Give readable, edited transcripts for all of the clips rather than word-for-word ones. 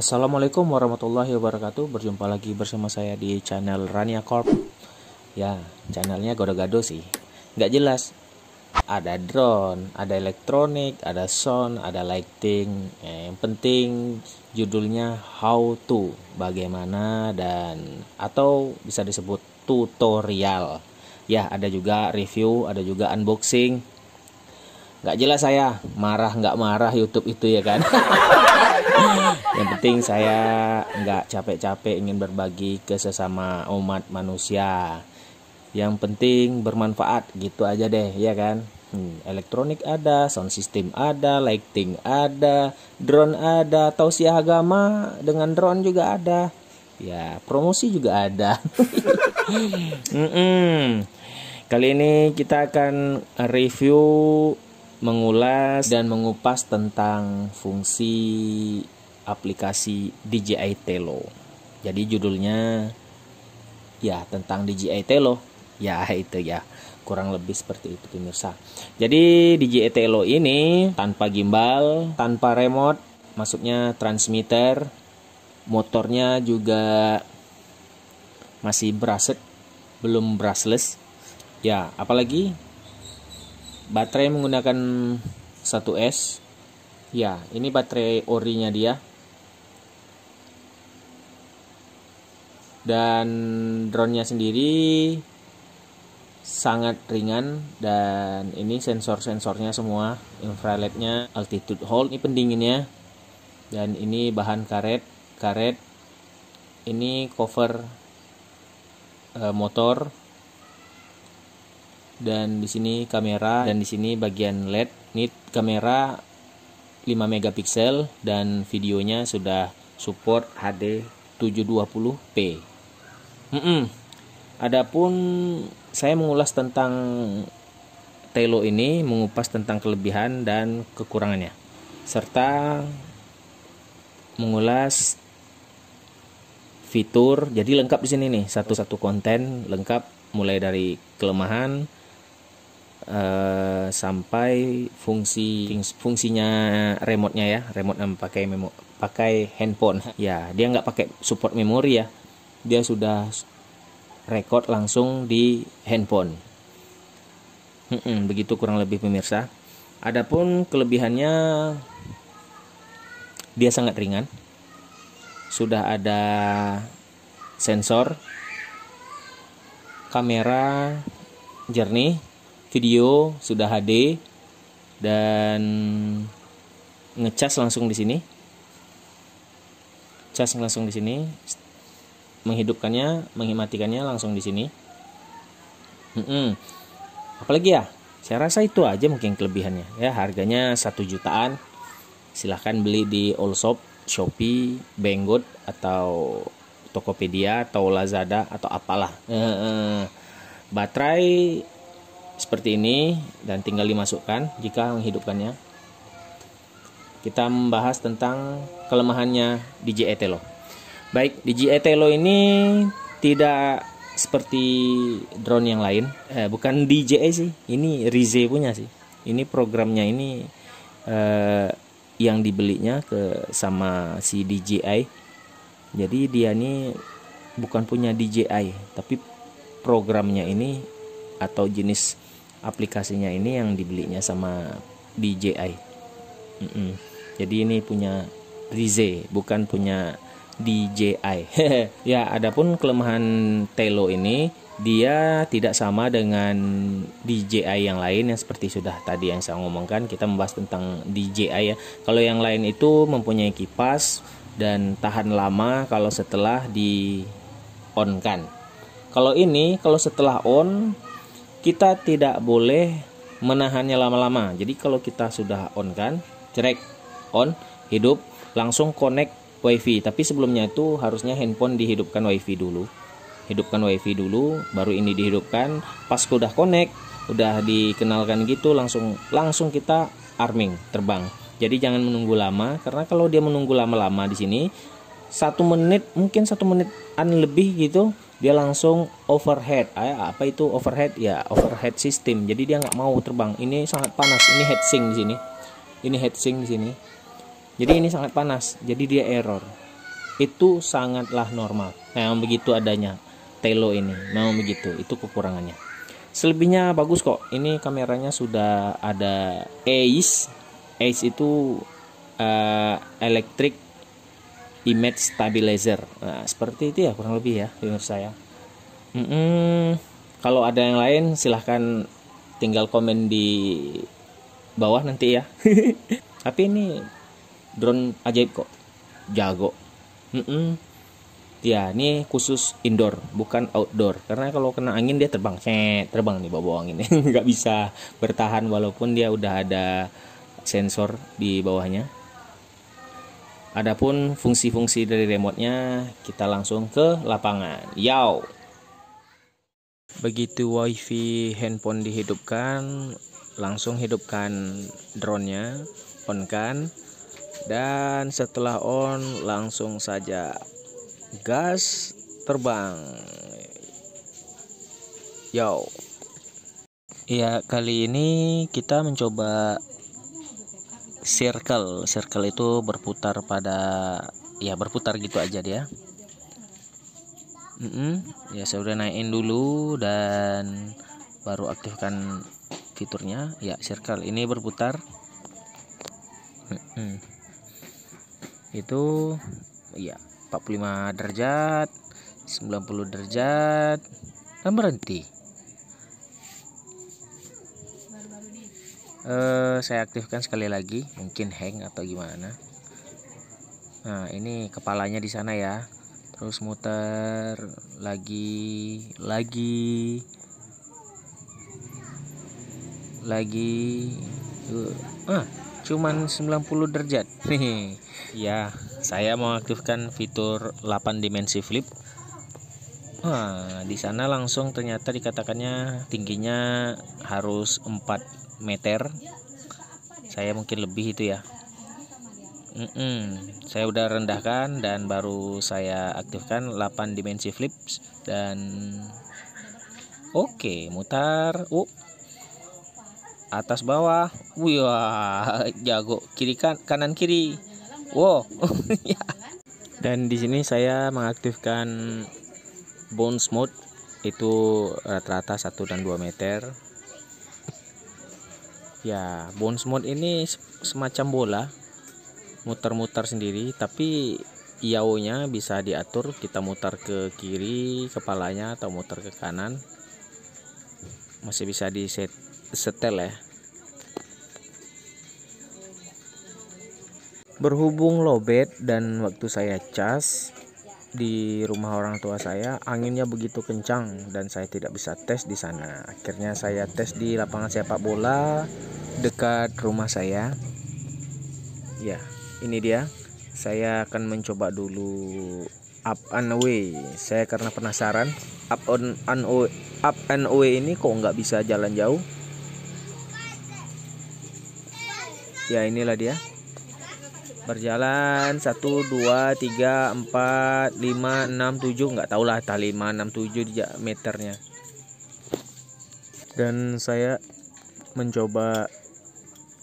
Assalamualaikum warahmatullahi wabarakatuh. Berjumpa lagi bersama saya di channel Rania Corp. Ya, channelnya gado-gado sih, nggak jelas. Ada drone, ada elektronik, ada sound, ada lighting. Yang penting judulnya how to, bagaimana, dan atau bisa disebut tutorial. Ya, ada juga review, ada juga unboxing. Nggak jelas saya, marah nggak marah YouTube itu ya kan. Yang penting saya nggak capek-capek ingin berbagi ke sesama umat manusia. Yang penting bermanfaat gitu aja deh ya kan. Elektronik ada, sound system ada, lighting ada, drone ada, tausiah agama dengan drone juga ada. Ya, promosi juga ada. Kali ini kita akan review, mengulas dan mengupas tentang fungsi aplikasi DJI Tello. Jadi judulnya ya tentang DJI Tello. Ya itu ya, kurang lebih seperti itu pemirsa. Jadi DJI Tello ini tanpa gimbal, tanpa remote, maksudnya transmitter, motornya juga masih brushed, belum brushless. Ya, apalagi baterai menggunakan 1S. Ya, ini baterai orinya dia. Dan drone-nya sendiri sangat ringan, dan ini sensor-sensornya semua, infrarednya, altitude hold, ini pendinginnya, dan ini bahan karet. Ini cover motor, dan di sini kamera, dan di sini bagian LED. Ini kamera 5 megapiksel dan videonya sudah support HD 720p. Adapun saya mengulas tentang Tello ini, mengupas tentang kelebihan dan kekurangannya, serta mengulas fitur. Jadi lengkap di sini nih, satu-satu konten lengkap, mulai dari kelemahan sampai fungsinya remote-nya ya, remote yang pakai handphone. Ya, dia nggak pakai support memori ya, dia sudah record langsung di handphone. Begitu kurang lebih pemirsa. Adapun kelebihannya, dia sangat ringan, sudah ada sensor, kamera jernih, video sudah HD, dan ngecas langsung di sini. Cas langsung di sini. Menghidupkannya, mematikannya langsung di sini. Apalagi ya? Saya rasa itu aja mungkin kelebihannya. Ya, harganya 1 jutaan. Silahkan beli di Allshop, Shopee, Banggood, atau Tokopedia, atau Lazada, atau apalah. Baterai seperti ini, dan tinggal dimasukkan jika menghidupkannya. Kita membahas tentang kelemahannya DJI Tello. Baik, DJI Tello ini tidak seperti drone yang lain. Bukan DJI sih, ini Rize punya sih. Ini programnya ini yang dibelinya sama si DJI. Jadi dia ini bukan punya DJI, tapi programnya ini atau jenis aplikasinya ini yang dibelinya sama DJI. Jadi ini punya Rize, bukan punya DJI. Ya, adapun kelemahan Tello ini, dia tidak sama dengan DJI yang lain yang seperti sudah tadi yang saya ngomongkan. Kita membahas tentang DJI ya. Kalau yang lain itu mempunyai kipas dan tahan lama kalau setelah di on kan. Kalau ini, kalau setelah on, kita tidak boleh menahannya lama-lama. Jadi kalau kita sudah on kan, cerek on, hidup, langsung connect WiFi. Tapi sebelumnya itu harusnya handphone dihidupkan WiFi dulu. Hidupkan WiFi dulu, baru ini dihidupkan. Pas udah connect, udah dikenalkan gitu, langsung kita arming, terbang. Jadi jangan menunggu lama, karena kalau dia menunggu lama-lama di sini 1 menit, mungkin 1 menitan lebih gitu, dia langsung overhead. Apa itu overhead? Ya, overhead system. Jadi dia nggak mau terbang. Ini sangat panas. Ini heatsink di sini. Ini heatsink di sini. Jadi ini sangat panas. Jadi dia error. itu sangatlah normal. Memang begitu adanya Tello ini, memang begitu, itu kekurangannya. Selebihnya bagus kok. Ini kameranya sudah ada AIS. AIS itu Electric Image Stabilizer. Nah, seperti itu ya kurang lebih ya menurut saya. Kalau ada yang lain silahkan tinggal komen di bawah nanti ya. Tapi ini drone ajaib kok, jago. Ya, ini khusus indoor, bukan outdoor. Karena kalau kena angin dia terbang, terbang nih bawa angin. Nggak bisa bertahan walaupun dia udah ada sensor di bawahnya. Adapun fungsi-fungsi dari remote-nya kita langsung ke lapangan. Yow. Begitu wifi handphone dihidupkan, langsung hidupkan drone-nya, on kan. Dan setelah on langsung saja gas terbang. Yo. Ya, kali ini kita mencoba circle. Circle itu berputar berputar gitu aja dia. Ya, saya udah naikin dulu dan baru aktifkan fiturnya. Ya, circle ini berputar. Itu ya 45 derajat, 90 derajat, dan berhenti. Saya aktifkan sekali lagi, mungkin hang atau gimana. Nah, ini kepalanya di sana ya. Terus muter lagi. Cuman 90 derajat. Ya, saya mau aktifkan fitur 8 dimensi flip. Di sana langsung ternyata dikatakannya tingginya harus 4 meter. Saya mungkin lebih itu ya. Saya udah rendahkan dan baru saya aktifkan 8 dimensi flip dan oke, mutar. Atas bawah. Wah, jago. Kiri kanan kiri. Wow. Dan di sini saya mengaktifkan bounce mode, itu rata-rata 1 dan 2 meter. Ya, bounce mode ini semacam bola, muter-muter sendiri, tapi yaonya bisa diatur, kita mutar ke kiri kepalanya atau mutar ke kanan. Masih bisa setel ya. Berhubung lowbat dan waktu saya cas di rumah orang tua saya, anginnya begitu kencang dan saya tidak bisa tes di sana. Akhirnya saya tes di lapangan sepak bola dekat rumah saya. Ya, ini dia. Saya akan mencoba dulu up and away. Saya karena penasaran, up and away ini kok nggak bisa jalan jauh. Ya, inilah dia. Berjalan 1 2 3 4 5 6 7, nggak tahu lah, 5 6 7 meternya. Dan saya mencoba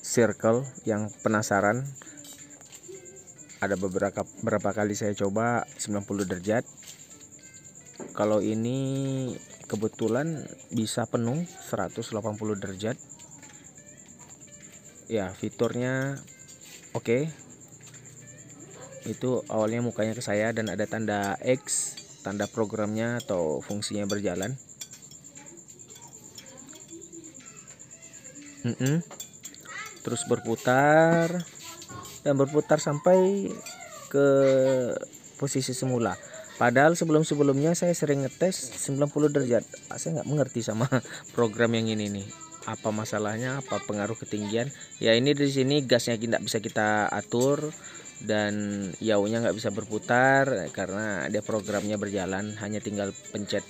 circle yang penasaran. Ada beberapa kali saya coba 90 derajat. Kalau ini kebetulan bisa penuh 180 derajat. Ya, fiturnya oke. Itu awalnya mukanya ke saya dan ada tanda X, tanda programnya atau fungsinya berjalan. Terus berputar dan berputar sampai ke posisi semula. Padahal sebelumnya saya sering ngetes 90 derajat. Saya nggak mengerti sama program yang ini nih. Apa masalahnya? Apa pengaruh ketinggian? Ya, ini di sini gasnya tidak bisa kita atur dan yaonya nggak bisa berputar karena dia programnya berjalan. Hanya tinggal pencet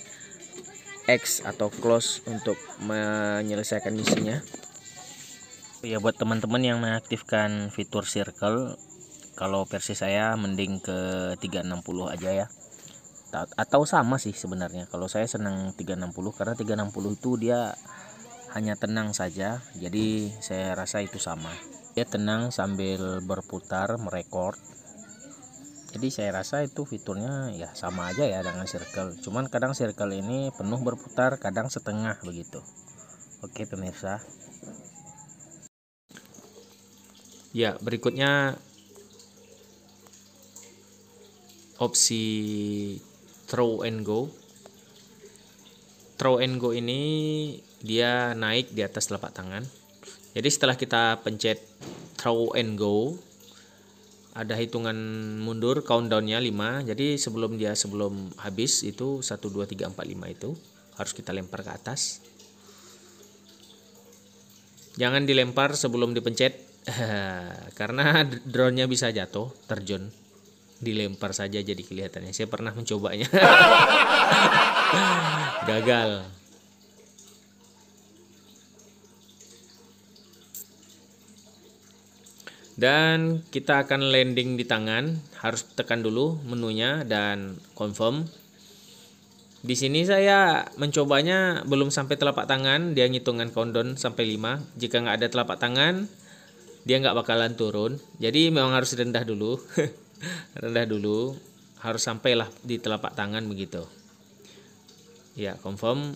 X atau close untuk menyelesaikan misinya. Ya, buat teman-teman yang mengaktifkan fitur circle, kalau versi saya mending ke 360 aja ya. Atau sama sih sebenarnya. Kalau saya senang 360 karena 360 itu dia hanya tenang saja. Jadi saya rasa itu sama. Dia tenang sambil berputar merekord. Jadi saya rasa itu fiturnya ya sama aja ya dengan circle, cuman kadang circle ini penuh berputar, kadang setengah begitu. Oke pemirsa. Ya, berikutnya opsi throw and go. Throw and go ini dia naik di atas telapak tangan. Jadi setelah kita pencet throw and go, ada hitungan mundur, countdownnya 5. Jadi sebelum habis itu 1 2 3 4 5 itu harus kita lempar ke atas. Jangan dilempar sebelum dipencet karena drone-nya bisa jatuh, terjun. Dilempar saja jadi kelihatannya. Saya pernah mencobanya. Gagal. Dan kita akan landing di tangan, harus tekan dulu menunya dan confirm. Di sini saya mencobanya belum sampai telapak tangan, dia ngitungan countdown sampai 5. Jika nggak ada telapak tangan, dia nggak bakalan turun. Jadi memang harus rendah dulu. Rendah dulu, harus sampailah di telapak tangan begitu. Ya, confirm.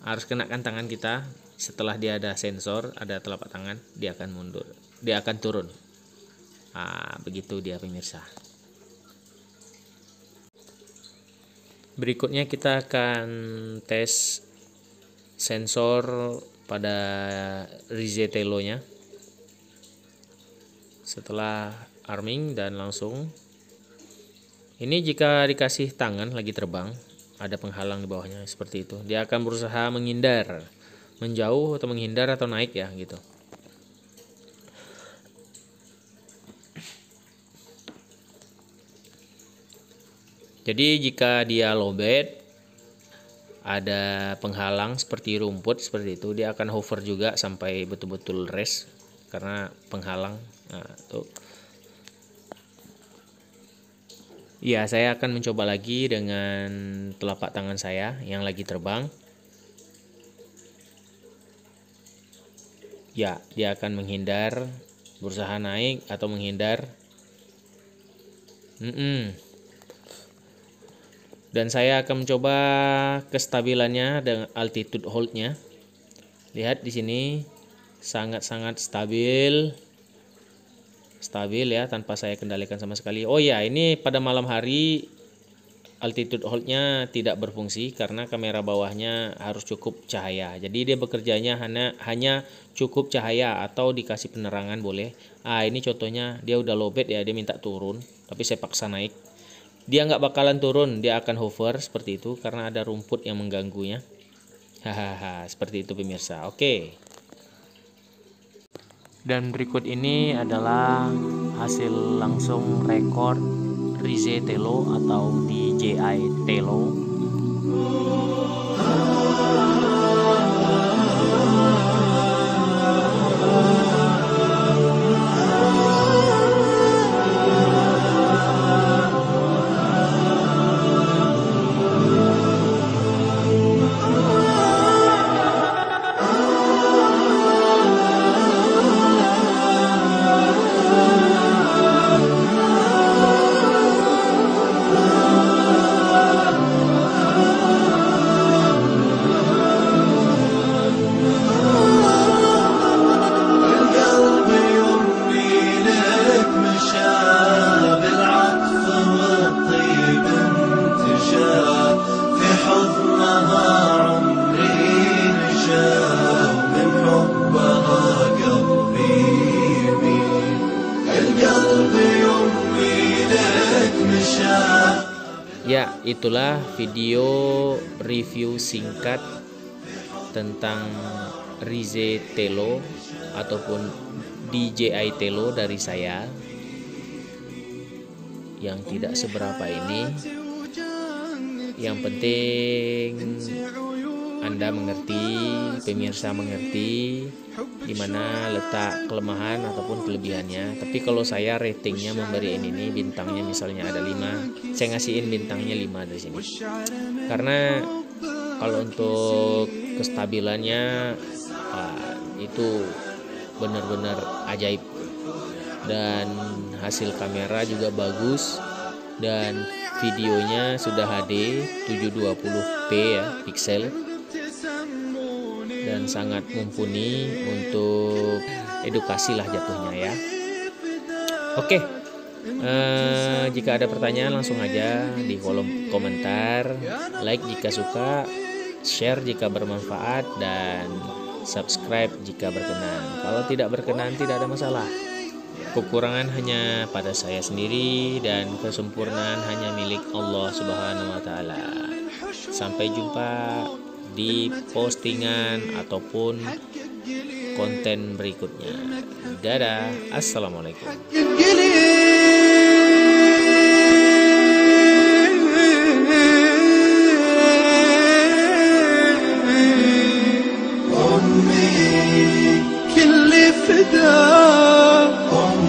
Harus kenakan tangan kita. Setelah dia ada sensor, ada telapak tangan, dia akan mundur, dia akan turun. Begitu dia pemirsa. Berikutnya kita akan tes sensor pada Rise Telo nya. Setelah arming dan langsung. Ini jika dikasih tangan lagi terbang, ada penghalang di bawahnya seperti itu. Dia akan berusaha menghindar, menjauh atau menghindar atau naik ya gitu. Jadi jika dia lowbat, ada penghalang seperti rumput seperti itu, dia akan hover juga sampai betul-betul rest karena penghalang. Nah, tuh. Ya, saya akan mencoba lagi dengan telapak tangan saya yang lagi terbang. Ya, dia akan menghindar, berusaha naik atau menghindar. Dan saya akan mencoba kestabilannya dengan altitude hold-nya. Lihat di sini sangat-sangat stabil. Stabil ya, tanpa saya kendalikan sama sekali. Oh ya, ini pada malam hari altitude hold-nya tidak berfungsi karena kamera bawahnya harus cukup cahaya. Jadi dia bekerjanya hanya cukup cahaya atau dikasih penerangan boleh. Ini contohnya dia udah lowbat ya, dia minta turun, tapi saya paksa naik. Dia nggak bakalan turun, dia akan hover seperti itu karena ada rumput yang mengganggunya. Hahaha, seperti itu pemirsa. Oke. Dan berikut ini adalah hasil langsung rekor Rise Telo atau DJI Telo. Ya, itulah video review singkat tentang Rise Telo ataupun DJI Telo dari saya yang tidak seberapa ini. Yang penting Anda mengerti, pemirsa mengerti di mana letak kelemahan ataupun kelebihannya. Tapi kalau saya ratingnya memberi ini bintangnya misalnya ada 5, saya ngasihin bintangnya 5 dari sini. Karena kalau untuk kestabilannya itu benar-benar ajaib dan hasil kamera juga bagus dan videonya sudah HD 720p ya pixel, dan sangat mumpuni untuk edukasi lah jatuhnya ya. Oke, jika ada pertanyaan langsung aja di kolom komentar, like jika suka, share jika bermanfaat, dan subscribe jika berkenan. Kalau tidak berkenan tidak ada masalah. Kekurangan hanya pada saya sendiri dan kesempurnaan hanya milik Allah Subhanahu wa taala. Sampai jumpa di postingan ataupun konten berikutnya. Dadah, assalamualaikum. كل فداء